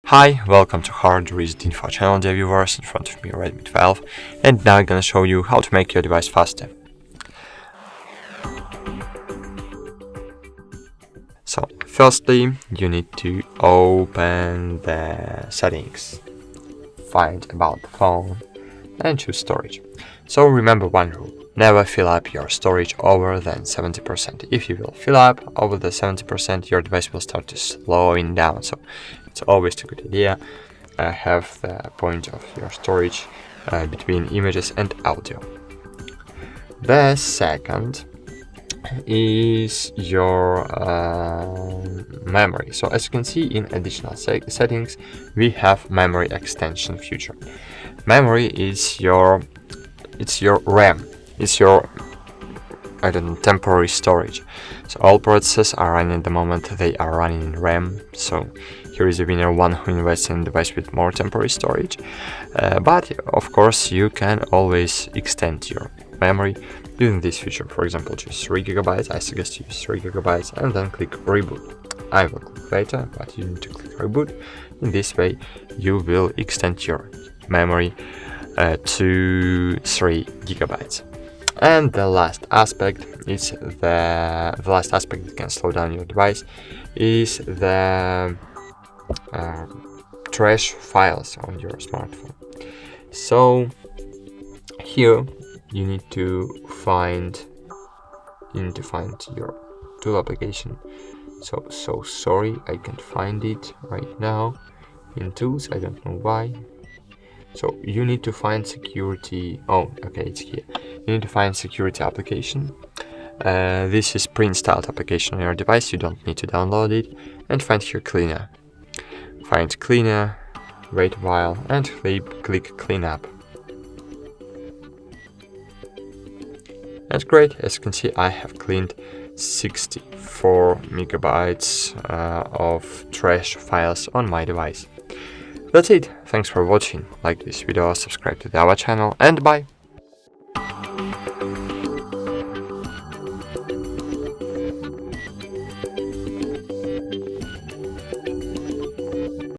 Hi, welcome to HardReset.Info channel, dear viewers. In front of me Redmi 12, and now I'm gonna show you how to make your device faster. So, firstly, you need to open the settings, find about the phone, and choose storage. So remember one rule: never fill up your storage over than 70%. If you will fill up over the 70%, your device will start to slowing down. So it's always a good idea have the point of your storage between images and audio. The second is your memory. So as you can see in additional settings, we have memory extension feature. Memory is your RAM. It's your temporary storage. So all processes are running at the moment, they are running in RAM. So here is a winner, one who invests in a device with more temporary storage. But of course you can always extend your memory using this feature. For example, choose 3 GB. I suggest you use 3 GB and then click reboot. I will click later, but you need to click reboot. In this way you will extend your memory to 3 GB. And the last aspect is the last aspect that can slow down your device is the trash files on your smartphone. So here you need to find your tool application. So sorry, I can't find it right now in tools. I don't know why. So you need to find security. Oh, okay, it's here. You need to find security application. This is pre-installed application on your device. You don't need to download it. And find here cleaner. Find cleaner, wait a while, and click clean up. That's great. As you can see, I have cleaned 64 megabytes of trash files on my device. That's it. Thanks for watching. Like this video, subscribe to our channel, and bye!